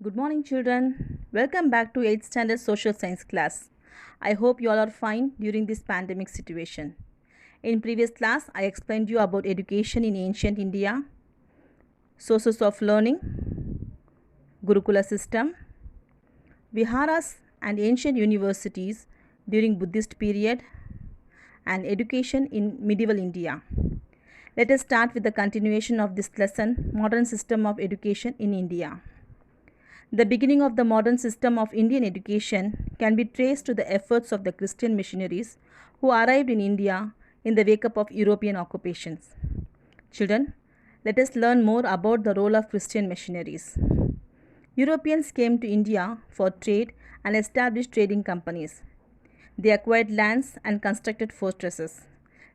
Good morning, children. Welcome back to 8th Standard Social Science class. I hope you all are fine during this pandemic situation. In previous class, I explained you about education in ancient India, sources of learning, Gurukula system, viharas and ancient universities during Buddhist period, and education in medieval India. Let us start with the continuation of this lesson, modern system of education in India. The beginning of the modern system of Indian education can be traced to the efforts of the Christian missionaries who arrived in India in the wake up of European occupations. Children, let us learn more about the role of Christian missionaries. Europeans came to India for trade and established trading companies. They acquired lands and constructed fortresses.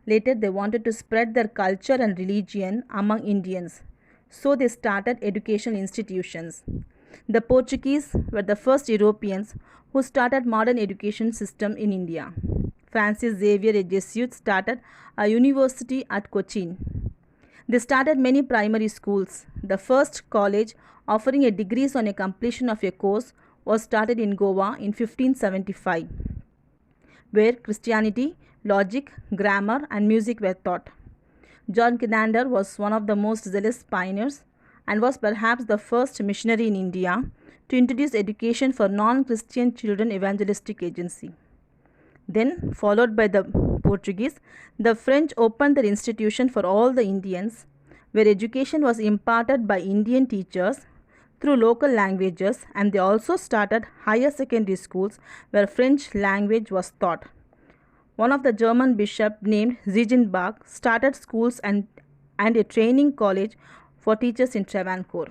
Later, they wanted to spread their culture and religion among Indians, so they started educational institutions. The Portuguese were the first Europeans who started modern education system in India. Francis Xavier, a Jesuit, started a university at Cochin. They started many primary schools. The first college offering a degrees on a completion of a course was started in Goa in 1575, where Christianity, logic, grammar and music were taught. John Kinander was one of the most zealous pioneers and was perhaps the first missionary in India to introduce education for non-Christian children evangelistic agency. Then, followed by the Portuguese, the French opened their institution for all the Indians, where education was imparted by Indian teachers through local languages, and they also started higher secondary schools where French language was taught. One of the German bishops named Ziegenbach started schools and a training college for teachers in Travancore.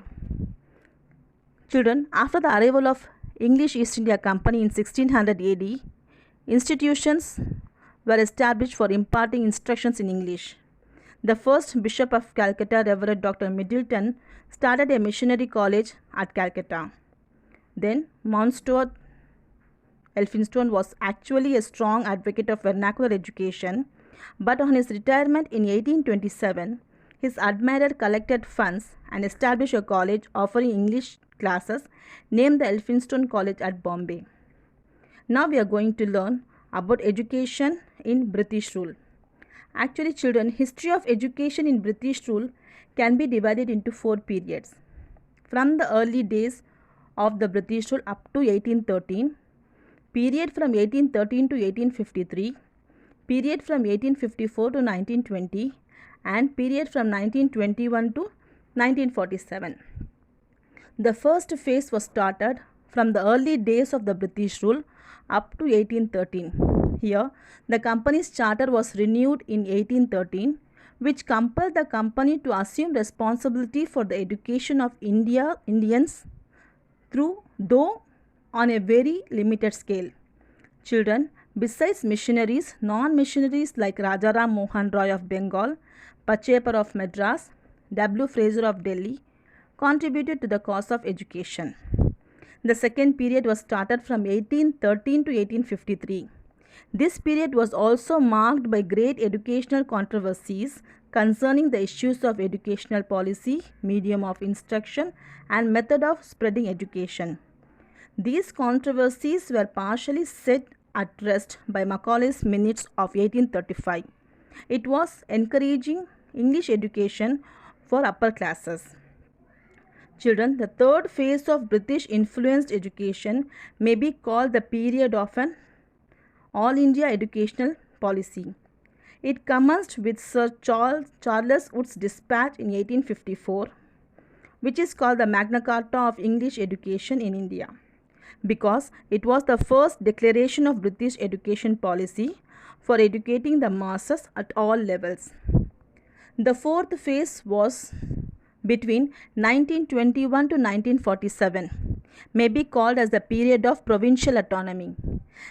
Children, after the arrival of English East India Company in 1600 AD, institutions were established for imparting instructions in English. The first Bishop of Calcutta, Reverend Dr. Middleton, started a missionary college at Calcutta. Then, Mount Stuart Elphinstone was actually a strong advocate of vernacular education, but on his retirement in 1827, his admirer collected funds and established a college offering English classes named the Elphinstone College at Bombay. Now we are going to learn about education in British rule. Actually, children, history of education in British rule can be divided into 4 periods. From the early days of the British rule up to 1813, period from 1813 to 1853, period from 1854 to 1920, and period from 1921 to 1947. The first phase was started from the early days of the British rule up to 1813. Here, the company's charter was renewed in 1813, which compelled the company to assume responsibility for the education of Indians though on a very limited scale. Children, besides missionaries, non-missionaries like Rajaram Mohan Roy of Bengal, Pachepar of Madras, W. Fraser of Delhi contributed to the cause of education. The second period was started from 1813 to 1853. This period was also marked by great educational controversies concerning the issues of educational policy, medium of instruction, and method of spreading education. These controversies were partially set at rest by Macaulay's Minutes of 1835. It was encouraging English education for upper classes. Children, the third phase of British influenced education may be called the period of an all India educational policy. It commenced with Sir Charles Wood's dispatch in 1854, which is called the Magna Carta of English education in India, because it was the first declaration of British education policy for educating the masses at all levels. The fourth phase was between 1921 to 1947, may be called as the period of provincial autonomy.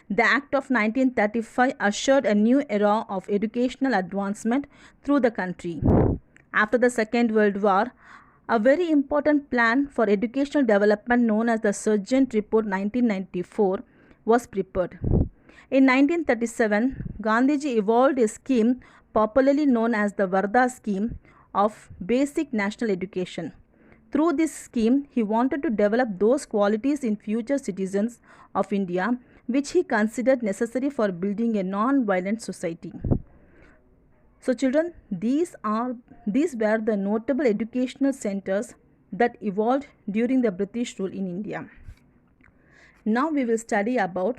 The Act of 1935 ushered a new era of educational advancement through the country. After the Second World War, a very important plan for educational development known as the Sargent Report 1994 was prepared. In 1937, Gandhiji evolved a scheme popularly known as the Varda scheme of basic national education, Through this scheme, he wanted to develop those qualities in future citizens of India which he considered necessary for building a non-violent society. So children, these were the notable educational centers that evolved during the British rule in India. Now we will study about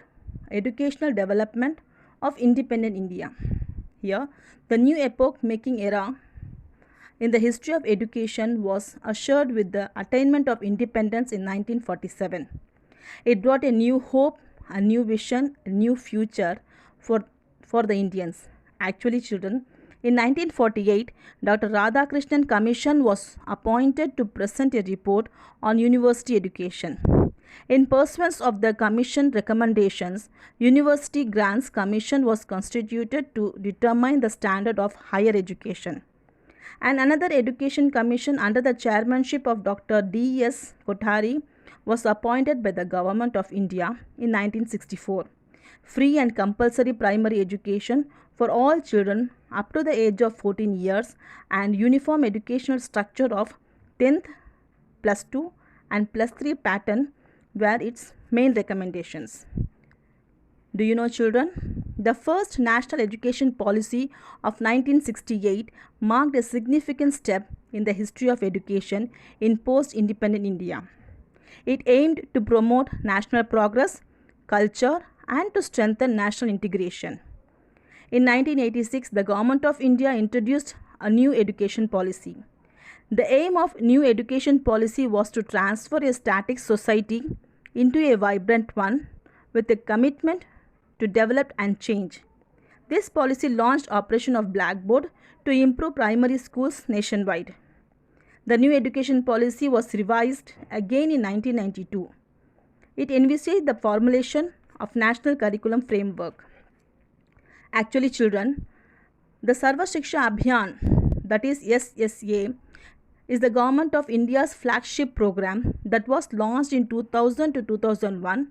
educational development of independent India. Here, the new epoch-making era in the history of education was ushered with the attainment of independence in 1947. It brought a new hope, a new vision, a new future for the Indians. Actually, children, in 1948, Dr. Radhakrishnan Commission was appointed to present a report on university education. In pursuance of the Commission recommendations, University Grants Commission was constituted to determine the standard of higher education. And another education commission under the chairmanship of Dr. D.S. Kothari was appointed by the Government of India in 1964. Free and compulsory primary education for all children up to the age of 14 years and uniform educational structure of 10th, plus 2 and plus 3 pattern were its main recommendations. Do you know, children? The first national education policy of 1968 marked a significant step in the history of education in post-independent India. It aimed to promote national progress, culture, and to strengthen national integration. In 1986, the Government of India introduced a new education policy. The aim of new education policy was to transfer a static society into a vibrant one with a commitment to develop and change. This policy launched operation of Blackboard to improve primary schools nationwide. The new education policy was revised again in 1992. It envisaged the formulation of National Curriculum Framework. Actually, children, the Sarva Shiksha Abhiyan, that is SSA, is the Government of India's flagship program that was launched in 2000 to 2001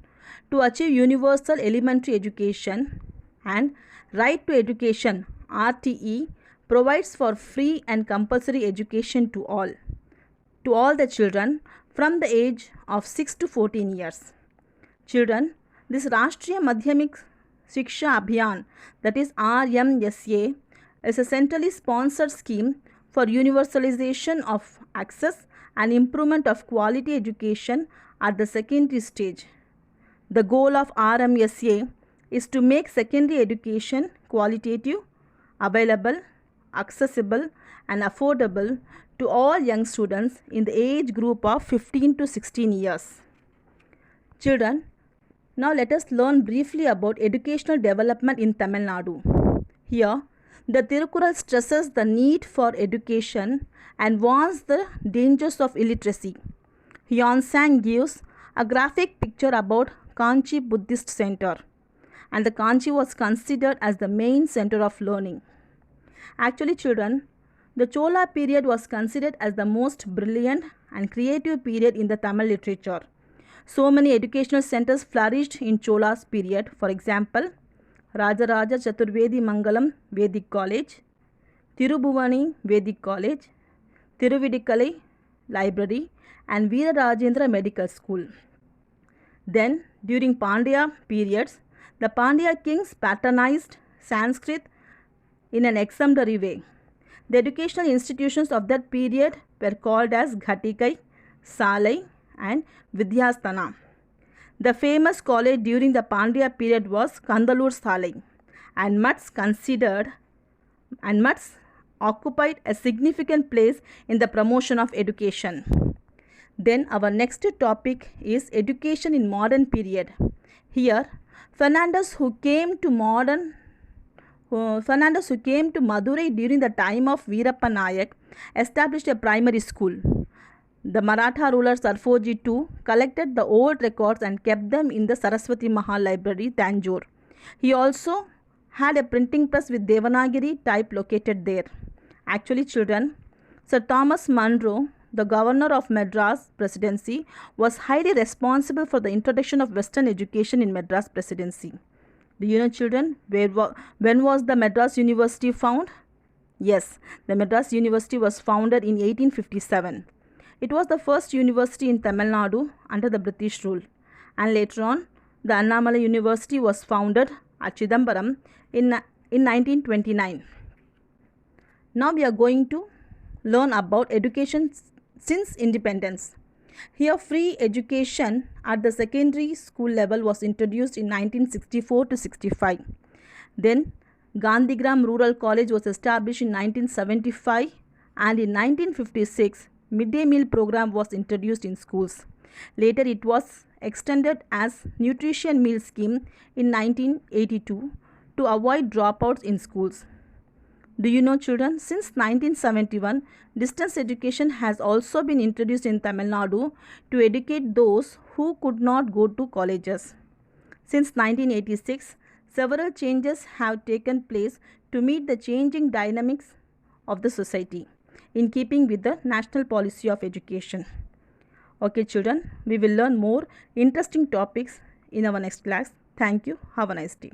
to achieve universal elementary education, and Right to Education RTE provides for free and compulsory education to all the children from the age of 6 to 14 years. Children, this Rashtriya Madhyamik Shiksha Abhiyan, that is RMSA, is a centrally sponsored scheme for universalization of access and improvement of quality education at the secondary stage. The goal of RMSA is to make secondary education qualitative, available, accessible, and affordable to all young students in the age group of 15 to 16 years. Children, now let us learn briefly about educational development in Tamil Nadu. Here, the Tirukkural stresses the need for education and warns the dangers of illiteracy. Hyon Sang gives a graphic picture about Kanchi Buddhist Center, and the Kanchi was considered as the main center of learning. Actually, children, the Chola period was considered as the most brilliant and creative period in the Tamil literature. So many educational centers flourished in Chola's period. For example, Rajaraja Chaturvedi Mangalam Vedic College, Tirubhuvani Vedic College, Tiruvidikalai Library, and Veera Rajendra Medical School. Then, during Pandya periods, the Pandya kings patronized Sanskrit in an exemplary way. The educational institutions of that period were called as Ghatikai, Salai, and Vidyasthana. The famous college during the Pandya period was Kandalur Salai, and mutts occupied a significant place in the promotion of education. Then our next topic is education in modern period. Here, Fernandez who came to Madurai during the time of Veerappa Nayak established a primary school. The Maratha ruler Sarfoji II collected the old records and kept them in the Saraswati Mahal Library, Tanjore. He also had a printing press with Devanagari type located there. Actually, children, Sir Thomas Munro, the governor of Madras Presidency, was highly responsible for the introduction of Western education in Madras Presidency. Do you know, children, when was the Madras University found? Yes, the Madras University was founded in 1857. It was the first university in Tamil Nadu under the British rule, and later on, the Annamalai University was founded at Chidambaram in 1929. Now we are going to learn about education since independence. Here, free education at the secondary school level was introduced in 1964 to 65. Then, Gandhigram Rural College was established in 1975, and in 1956, midday meal program was introduced in schools. Later, it was extended as nutrition meal scheme in 1982 to avoid dropouts in schools. Do you know, children, since 1971, distance education has also been introduced in Tamil Nadu to educate those who could not go to colleges. Since 1986, several changes have taken place to meet the changing dynamics of the society in keeping with the national policy of education. Okay, children, we will learn more interesting topics in our next class. Thank you. Have a nice day.